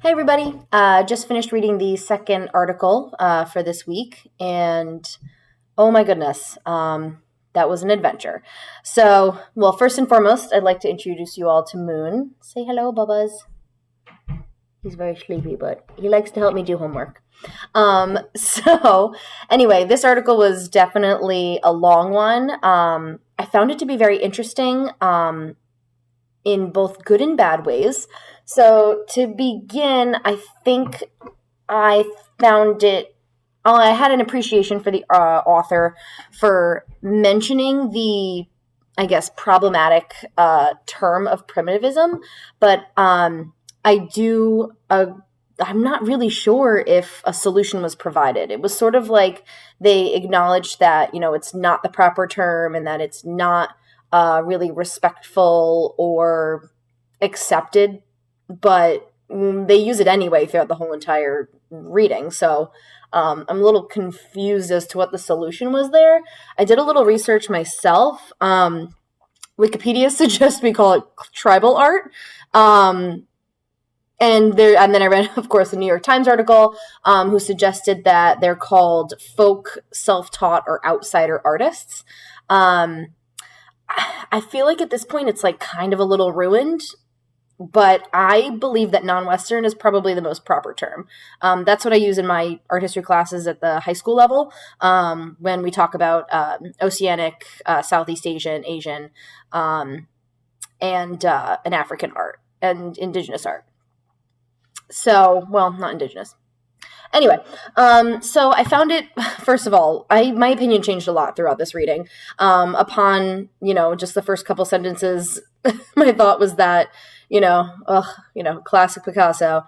Hey everybody, just finished reading the second article for this week, and oh my goodness, that was an adventure. So, well, first and foremost, I'd like to introduce you all to Moon. Say hello, Bubbas. He's very sleepy, but he likes to help me do homework. So, anyway, this article was definitely a long one. I found it to be very interesting in both good and bad ways. So to begin, I think I found it. I had an appreciation for the author for mentioning the, I guess, problematic term of primitivism, but I do. I'm not really sure if a solution was provided. It was sort of like they acknowledged that it's not the proper term and that it's not really respectful or accepted, but they use it anyway throughout the whole entire reading. So I'm a little confused as to what the solution was there. I did a little research myself. Wikipedia suggests we call it tribal art. And then I read, of course, the New York Times article who suggested that they're called folk, self-taught, or outsider artists. I feel like at this point it's like kind of a little ruined, but I believe that non-Western is probably the most proper term. That's what I use in my art history classes at the high school level when we talk about Oceanic, Southeast Asian, and an African art and indigenous art. So, well, not indigenous. Anyway, so I found it, first of all, my opinion changed a lot throughout this reading. Upon, just the first couple sentences, my thought was that, classic Picasso,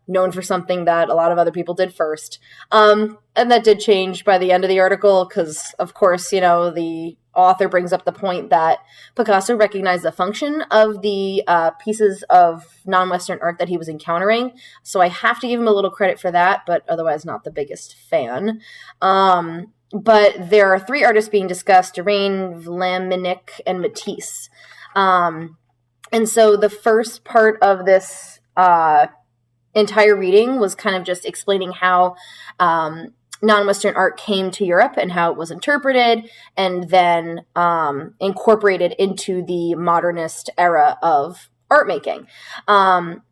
known for something that a lot of other people did first. And that did change by the end of the article because, of course, the author brings up the point that Picasso recognized the function of the pieces of non-Western art that he was encountering. So I have to give him a little credit for that, but otherwise not the biggest fan. But there are three artists being discussed: Derain, Vlaminck, and Matisse. And so the first part of this entire reading was kind of just explaining how non-Western art came to Europe and how it was interpreted and then incorporated into the modernist era of art making,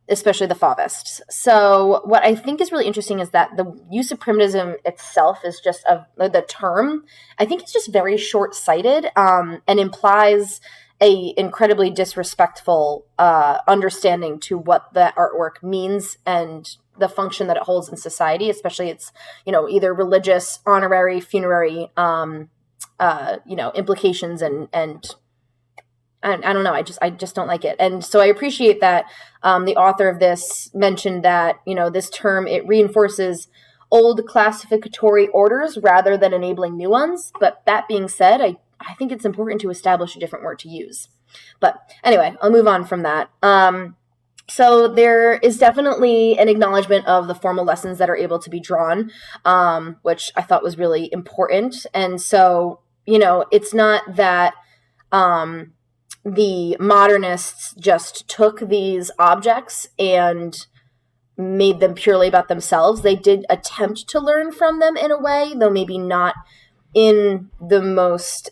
especially the Fauvists. So what I think is really interesting is that the use of primitivism itself is just the term. I think it's just very short-sighted and implies a incredibly disrespectful understanding to what the artwork means and the function that it holds in society, especially its, either religious, honorary, funerary, implications and I don't know. I just don't like it. And so I appreciate that the author of this mentioned that, this term, it reinforces old classificatory orders rather than enabling new ones. But that being said, I think it's important to establish a different word to use. But anyway, I'll move on from that. So there is definitely an acknowledgement of the formal lessons that are able to be drawn, which I thought was really important. And so, it's not that the modernists just took these objects and made them purely about themselves. They did attempt to learn from them in a way, though maybe not in the most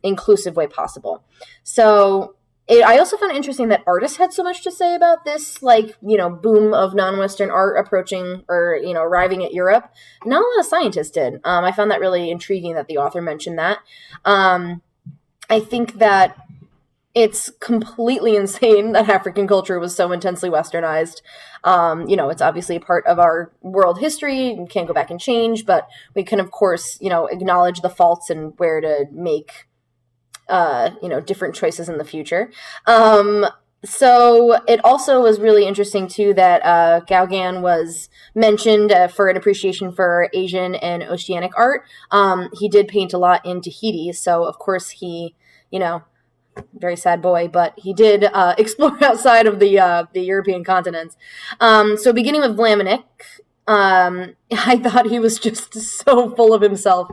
inclusive way possible. So I also found it interesting that artists had so much to say about this, boom of non-Western art approaching or, arriving at Europe. Not a lot of scientists did. I found that really intriguing that the author mentioned that. I think that it's completely insane that African culture was so intensely westernized. It's obviously a part of our world history. We can't go back and change, but we can, of course, acknowledge the faults and where to make, different choices in the future. So it also was really interesting, too, that Gauguin was mentioned for an appreciation for Asian and Oceanic art. He did paint a lot in Tahiti, so, of course, he, very sad boy, but he did explore outside of the European continents. So beginning with Vlaminck, I thought he was just so full of himself.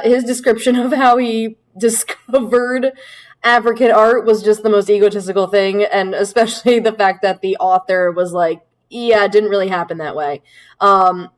His description of how he discovered African art was just the most egotistical thing, and especially the fact that the author was like, yeah, it didn't really happen that way.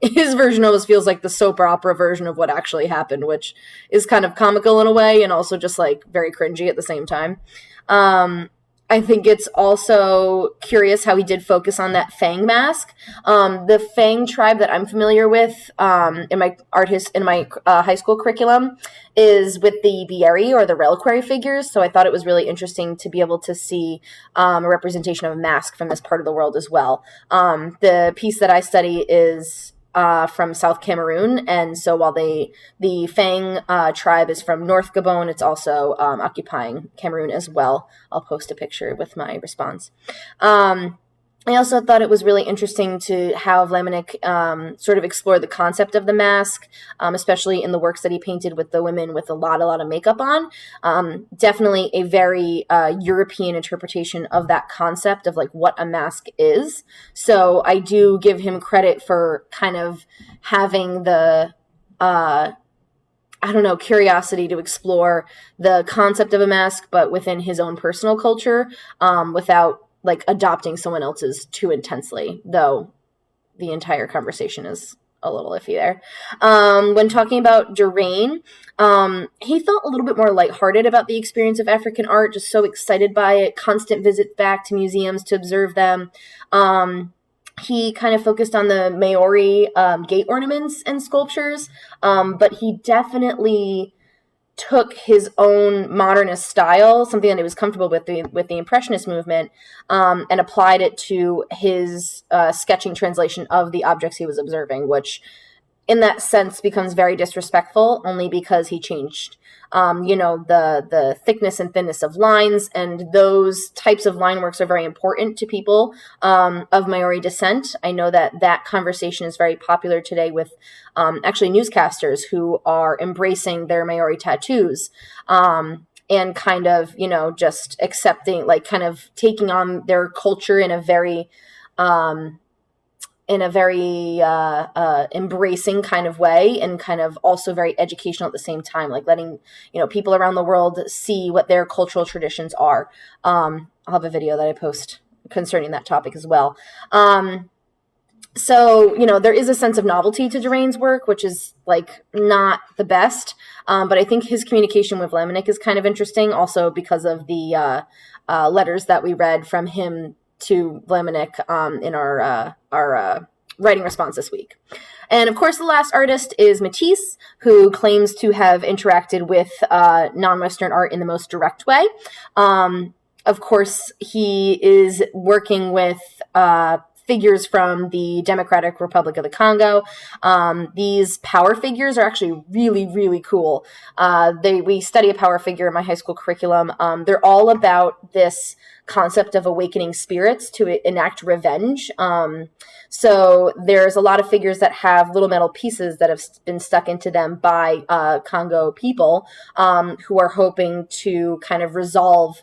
His version almost feels like the soap opera version of what actually happened, which is kind of comical in a way and also just like very cringy at the same time. Um, I think it's also curious how he did focus on that Fang mask. The Fang tribe that I'm familiar with in my high school curriculum is with the Bieri or the reliquary figures. So I thought it was really interesting to be able to see a representation of a mask from this part of the world as well. The piece that I study is from South Cameroon, and so while the Fang tribe is from North Gabon, it's also occupying Cameroon as well. I'll post a picture with my response. I also thought it was really interesting to how Vlaminck sort of explored the concept of the mask, especially in the works that he painted with the women with a lot of makeup on. Definitely a very European interpretation of that concept of like what a mask is. So I do give him credit for kind of having the curiosity to explore the concept of a mask, but within his own personal culture, without like adopting someone else's too intensely, though the entire conversation is a little iffy there. When talking about Derain, he felt a little bit more lighthearted about the experience of African art, just so excited by it, constant visits back to museums to observe them. He kind of focused on the Maori gate ornaments and sculptures, but he definitely took his own modernist style, something that he was comfortable with the Impressionist movement, and applied it to his sketching translation of the objects he was observing, which in that sense becomes very disrespectful only because he changed the thickness and thinness of lines, and those types of line works are very important to people of Maori descent. I know that conversation is very popular today with actually newscasters who are embracing their Maori tattoos and kind of, just accepting, like kind of taking on their culture in a very embracing kind of way, and kind of also very educational at the same time, like letting people around the world see what their cultural traditions are. I'll have a video that I post concerning that topic as well. So there is a sense of novelty to Derain's work, which is like not the best, but I think his communication with Vlaminck is kind of interesting, also because of the letters that we read from him to Vlaminck in our writing response this week. And of course, the last artist is Matisse, who claims to have interacted with non-Western art in the most direct way. Of course, he is working with figures from the Democratic Republic of the Congo. These power figures are actually really, really cool. We study a power figure in my high school curriculum. They're all about this concept of awakening spirits to enact revenge. So there's a lot of figures that have little metal pieces that have been stuck into them by Congo people who are hoping to kind of resolve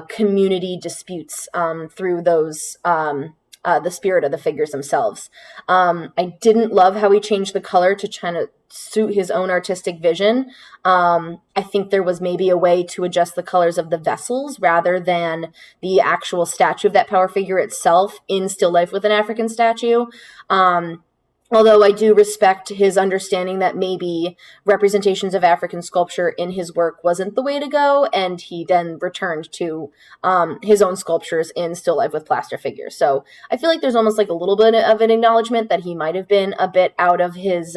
community disputes through those the spirit of the figures themselves. I didn't love how he changed the color to try to suit his own artistic vision. I think there was maybe a way to adjust the colors of the vessels rather than the actual statue of that power figure itself in still life with an African statue. Although I do respect his understanding that maybe representations of African sculpture in his work wasn't the way to go, and he then returned to his own sculptures in still life with plaster figures. So I feel like there's almost like a little bit of an acknowledgement that he might have been a bit out of his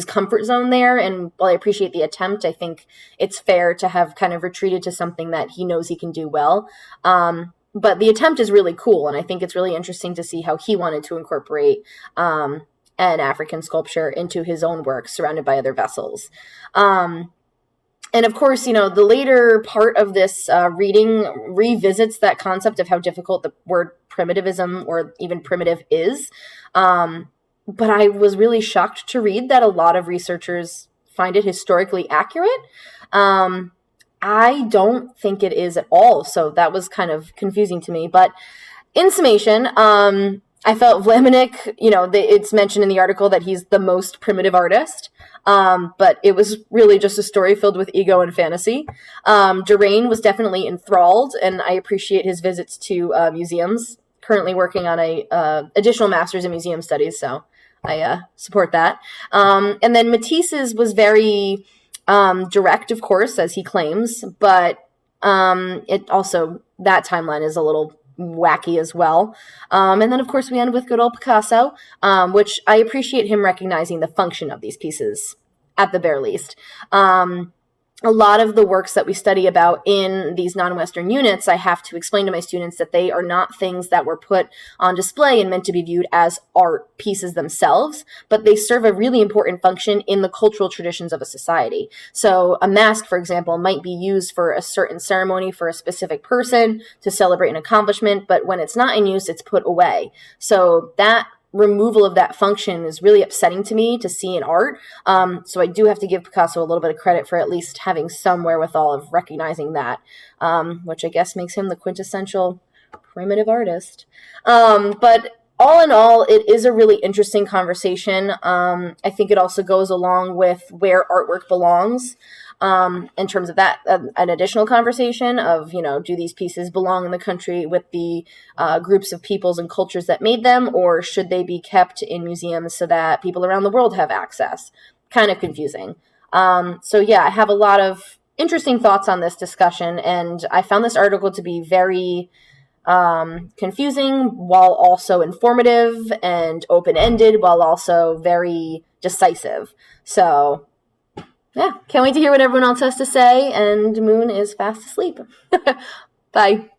comfort zone there. And while I appreciate the attempt, I think it's fair to have kind of retreated to something that he knows he can do well. But the attempt is really cool, and I think it's really interesting to see how he wanted to incorporate an African sculpture into his own work surrounded by other vessels. And of course, the later part of this reading revisits that concept of how difficult the word primitivism or even primitive is. But I was really shocked to read that a lot of researchers find it historically accurate. I don't think it is at all. So that was kind of confusing to me. But in summation, I felt Vlaminck, it's mentioned in the article that he's the most primitive artist, but it was really just a story filled with ego and fantasy. Derain was definitely enthralled, and I appreciate his visits to museums currently working on a additional master's in museum studies, so I support that. And then Matisse's was very direct, of course, as he claims, but it also, that timeline is a little wacky as well. And then, of course, we end with good old Picasso, which I appreciate him recognizing the function of these pieces, at the very least. A lot of the works that we study about in these non-Western units, I have to explain to my students that they are not things that were put on display and meant to be viewed as art pieces themselves, but they serve a really important function in the cultural traditions of a society. So a mask, for example, might be used for a certain ceremony for a specific person to celebrate an accomplishment, but when it's not in use, it's put away. So that removal of that function is really upsetting to me to see in art. So I do have to give Picasso a little bit of credit for at least having some wherewithal of recognizing that, which I guess makes him the quintessential primitive artist. But all in all, it is a really interesting conversation. I think it also goes along with where artwork belongs. In terms of that, an additional conversation of, do these pieces belong in the country with the groups of peoples and cultures that made them, or should they be kept in museums so that people around the world have access? Kind of confusing. So yeah, I have a lot of interesting thoughts on this discussion, and I found this article to be very confusing while also informative, and open-ended while also very decisive. So yeah, can't wait to hear what everyone else has to say, and Moon is fast asleep. Bye.